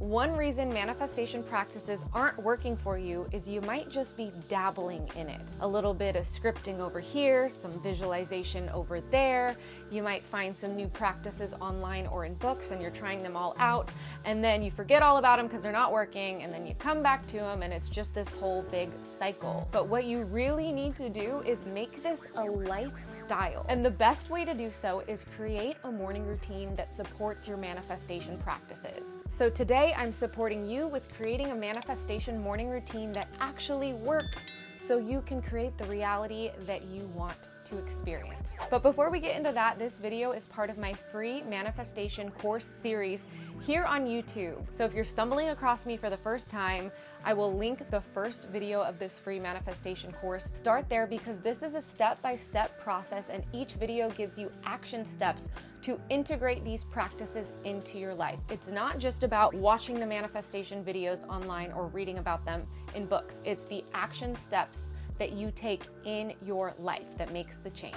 One reason manifestation practices aren't working for you is you might just be dabbling in it. A little bit of scripting over here, some visualization over there. You might find some new practices online or in books and you're trying them all out, and then you forget all about them because they're not working, and then you come back to them and it's just this whole big cycle. But what you really need to do is make this a lifestyle. And the best way to do so is create a morning routine that supports your manifestation practices. So today I'm supporting you with creating a manifestation morning routine that actually works so you can create the reality that you want to experience. But before we get into that, this video is part of my free manifestation course series here on YouTube. So if you're stumbling across me for the first time, I will link the first video of this free manifestation course. Start there because this is a step-by-step process and each video gives you action steps to integrate these practices into your life. It's not just about watching the manifestation videos online or reading about them in books. It's the action steps that you take in your life that makes the change.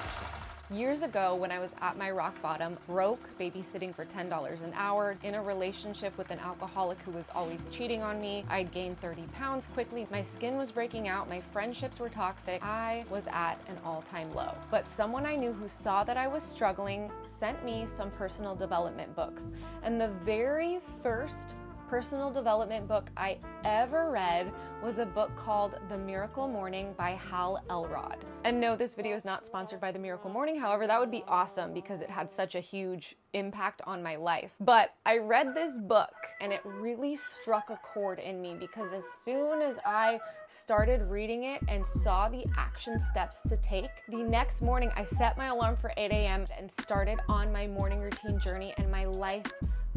Years ago, when I was at my rock bottom, broke, babysitting for $10 an hour, in a relationship with an alcoholic who was always cheating on me, I'd gained 30 pounds quickly, my skin was breaking out, my friendships were toxic, I was at an all-time low. But someone I knew who saw that I was struggling sent me some personal development books. And the very first personal development book I ever read was a book called The Miracle Morning by Hal Elrod. And no, this video is not sponsored by The Miracle Morning. However, that would be awesome because it had such a huge impact on my life. But I read this book and it really struck a chord in me because as soon as I started reading it and saw the action steps to take, the next morning I set my alarm for 8 a.m. and started on my morning routine journey, and my life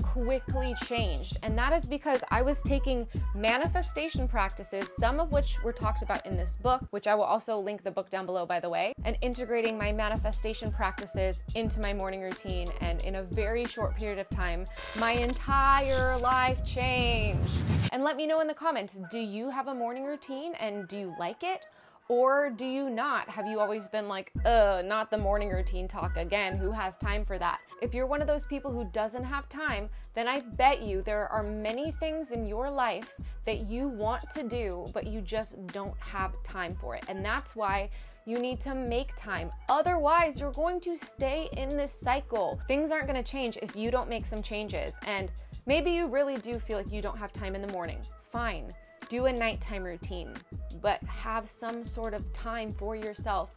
quickly changed. And that is because I was taking manifestation practices, some of which were talked about in this book, which I will also link the book down below, by the way, and integrating my manifestation practices into my morning routine. And in a very short period of time, my entire life changed. And let me know in the comments, do you have a morning routine and do you like it? Or do you not? Have you always been like, not the morning routine talk again, who has time for that? If you're one of those people who doesn't have time, then I bet you there are many things in your life that you want to do, but you just don't have time for it. And that's why you need to make time. Otherwise, you're going to stay in this cycle. Things aren't gonna change if you don't make some changes. And maybe you really do feel like you don't have time in the morning. Fine. Do a nighttime routine, but have some sort of time for yourself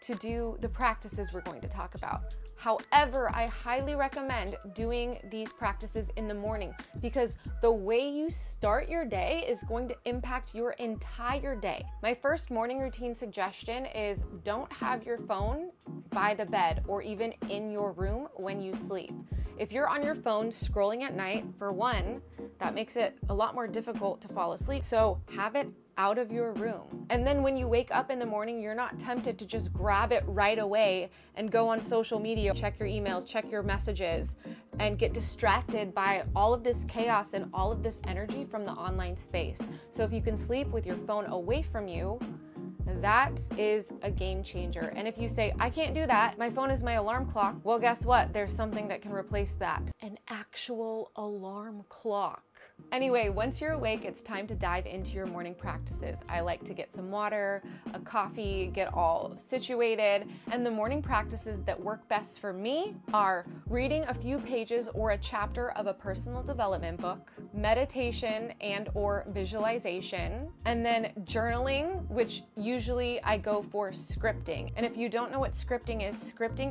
to do the practices we're going to talk about. However, I highly recommend doing these practices in the morning because the way you start your day is going to impact your entire day. My first morning routine suggestion is don't have your phone by the bed or even in your room when you sleep. If you're on your phone scrolling at night, for one, that makes it a lot more difficult to fall asleep. So have it out of your room. And then when you wake up in the morning, you're not tempted to just grab it right away and go on social media, check your emails, check your messages, and get distracted by all of this chaos and all of this energy from the online space. So if you can sleep with your phone away from you, that is a game changer. And if you say, I can't do that, my phone is my alarm clock, well, guess what? There's something that can replace that. An actual alarm clock. Anyway, once you're awake, it's time to dive into your morning practices. I like to get some water, a coffee, get all situated. And the morning practices that work best for me are reading a few pages or a chapter of a personal development book, meditation and or visualization, and then journaling, which usually I go for scripting. And if you don't know what scripting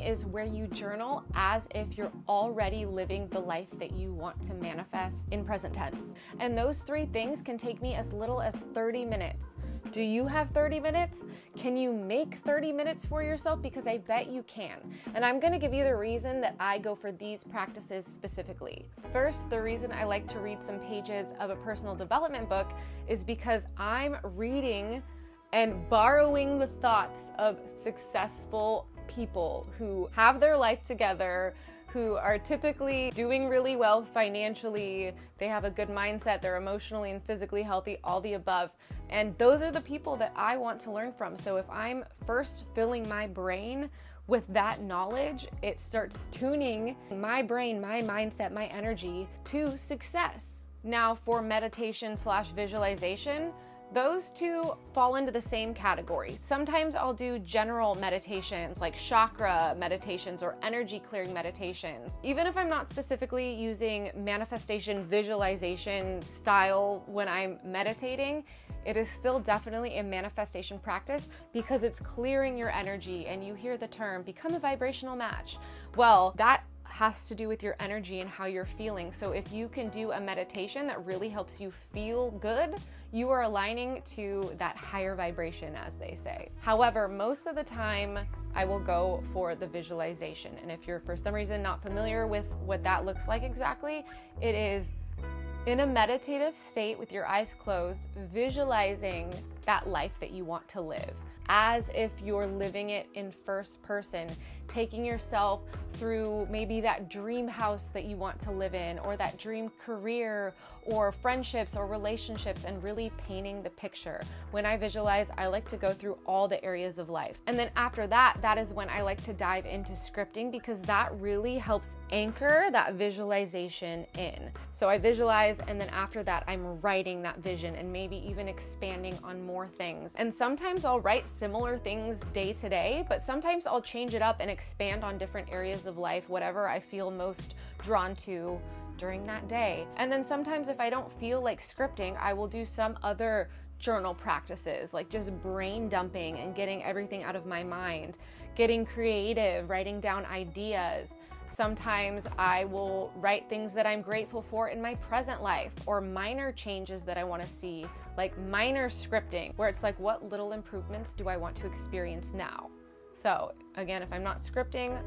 is where you journal as if you're already living the life that you want to manifest in present tense. And those three things can take me as little as 30 minutes. Do you have 30 minutes? Can you make 30 minutes for yourself? Because I bet you can. And I'm gonna give you the reason that I go for these practices specifically. First, the reason I like to read some pages of a personal development book is because I'm reading and borrowing the thoughts of successful people who have their life together, who are typically doing really well financially, they have a good mindset, they're emotionally and physically healthy, all the above. And those are the people that I want to learn from. So if I'm first filling my brain with that knowledge, it starts tuning my brain, my mindset, my energy to success. Now for meditation / visualization, those two fall into the same category. Sometimes I'll do general meditations like chakra meditations or energy clearing meditations. Even if I'm not specifically using manifestation visualization style when I'm meditating, it is still definitely a manifestation practice because it's clearing your energy, and you hear the term, become a vibrational match. Well, that has to do with your energy and how you're feeling. So if you can do a meditation that really helps you feel good, you are aligning to that higher vibration, as they say. However, most of the time I will go for the visualization. And if you're for some reason not familiar with what that looks like exactly, it is in a meditative state with your eyes closed, visualizing that life that you want to live, as if you're living it in first person, taking yourself through maybe that dream house that you want to live in, or that dream career, or friendships or relationships, and really painting the picture. When I visualize, I like to go through all the areas of life. And then after that, that is when I like to dive into scripting, because that really helps anchor that visualization in. So I visualize, and then after that, I'm writing that vision and maybe even expanding on more things. And sometimes I'll write similar things day to day, but sometimes I'll change it up and expand on different areas of life, whatever I feel most drawn to during that day. And then sometimes if I don't feel like scripting, I will do some other journal practices, like just brain dumping and getting everything out of my mind, getting creative, writing down ideas. Sometimes I will write things that I'm grateful for in my present life, or minor changes that I want to see, like minor scripting, where it's like, what little improvements do I want to experience now? So again, if I'm not scripting,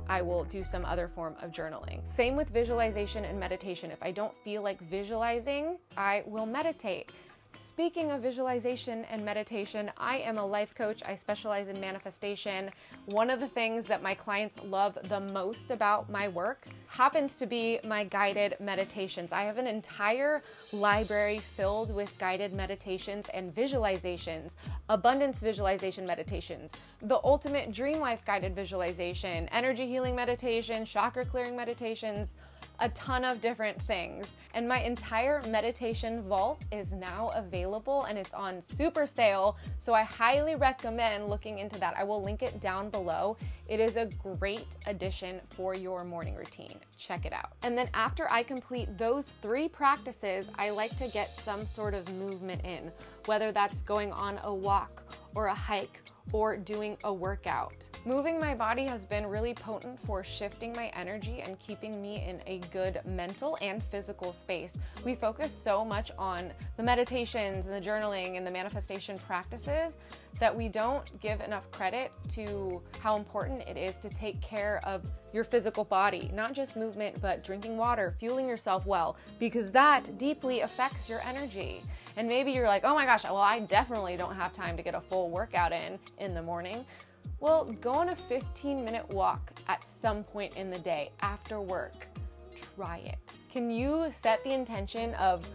I will do some other form of journaling. Same with visualization and meditation. If I don't feel like visualizing, I will meditate. Speaking of visualization and meditation, I am a life coach. I specialize in manifestation. One of the things that my clients love the most about my work happens to be my guided meditations. I have an entire library filled with guided meditations and visualizations, abundance visualization meditations, the ultimate dream life guided visualization, energy healing meditation, chakra clearing meditations, a ton of different things. And my entire meditation vault is now available, and it's on super sale. So I highly recommend looking into that. I will link it down below. It is a great addition for your morning routine. Check it out. And then after I complete those 3 practices, I like to get some sort of movement in, whether that's going on a walk or a hike or doing a workout. Moving my body has been really potent for shifting my energy and keeping me in a good mental and physical space. We focus so much on the meditations and the journaling and the manifestation practices that we don't give enough credit to how important it is to take care of your physical body, not just movement, but drinking water, fueling yourself well, because that deeply affects your energy. And maybe you're like, oh my gosh, well, I definitely don't have time to get a full workout in the morning. Well, go on a 15-minute walk at some point in the day after work. Try it. Can you set the intention of,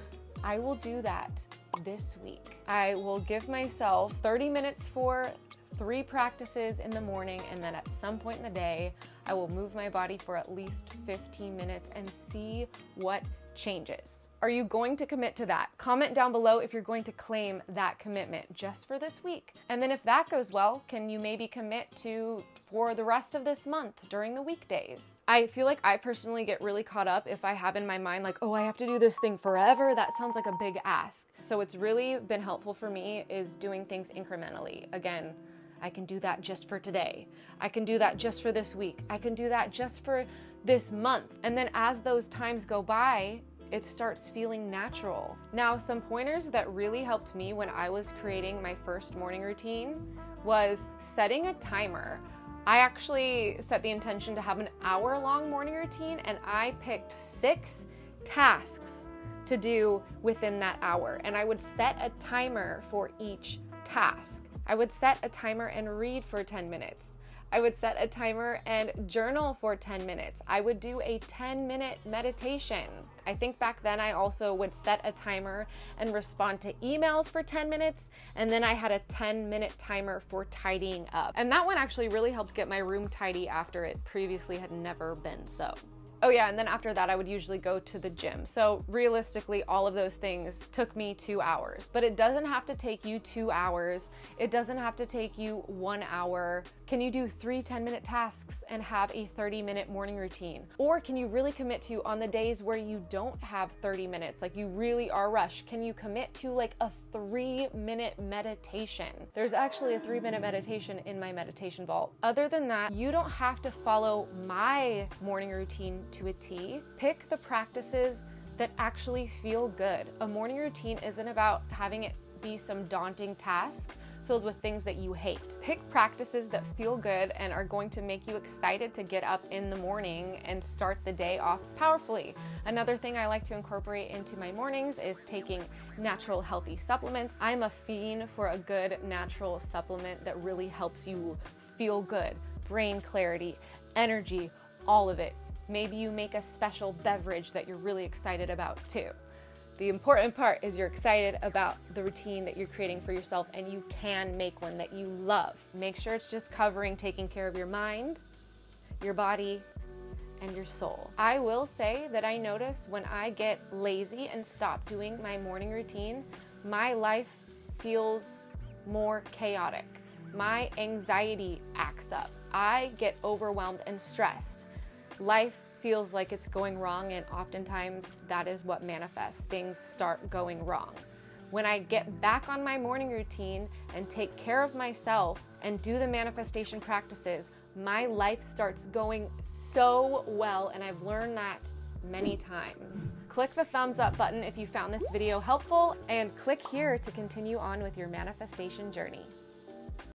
I will do that this week. I will give myself 30 minutes for 3 practices in the morning, and then at some point in the day, I will move my body for at least 15 minutes and see what changes. Are you going to commit to that? Comment down below if you're going to claim that commitment just for this week. And then if that goes well, can you maybe commit to for the rest of this month during the weekdays? I feel like I personally get really caught up if I have in my mind like, oh, I have to do this thing forever. That sounds like a big ask. So it's really been helpful for me is doing things incrementally. Again, I can do that just for today. I can do that just for this week. I can do that just for this month. And then as those times go by, it starts feeling natural. Now, some pointers that really helped me when I was creating my first morning routine was setting a timer. I actually set the intention to have an hour-long morning routine, and I picked 6 tasks to do within that hour. And I would set a timer for each task. I would set a timer and read for 10 minutes. I would set a timer and journal for 10 minutes. I would do a 10-minute meditation. I think back then I also would set a timer and respond to emails for 10 minutes, and then I had a 10-minute timer for tidying up. And that one actually really helped get my room tidy after it previously had never been so. Oh yeah, and then after that, I would usually go to the gym. So realistically, all of those things took me 2 hours, but it doesn't have to take you 2 hours. It doesn't have to take you 1 hour. Can you do 3 10-minute tasks and have a 30-minute morning routine? Or can you really commit to, on the days where you don't have 30 minutes, like you really are rushed, can you commit to like a 3-minute meditation? There's actually a 3-minute meditation in my meditation vault. Other than that, you don't have to follow my morning routine to a T. Pick the practices that actually feel good. A morning routine isn't about having it be some daunting task filled with things that you hate. Pick practices that feel good and are going to make you excited to get up in the morning and start the day off powerfully. Another thing I like to incorporate into my mornings is taking natural healthy supplements. I'm a fiend for a good natural supplement that really helps you feel good, brain clarity, energy, all of it. Maybe you make a special beverage that you're really excited about too. The important part is you're excited about the routine that you're creating for yourself, and you can make one that you love. Make sure it's just covering taking care of your mind, your body, and your soul. I will say that I notice when I get lazy and stop doing my morning routine, my life feels more chaotic. My anxiety acts up. I get overwhelmed and stressed. Life feels like it's going wrong, and oftentimes that is what manifests. Things start going wrong. When I get back on my morning routine and take care of myself and do the manifestation practices, my life starts going so well, and I've learned that many times. Click the thumbs up button if you found this video helpful, and click here to continue on with your manifestation journey.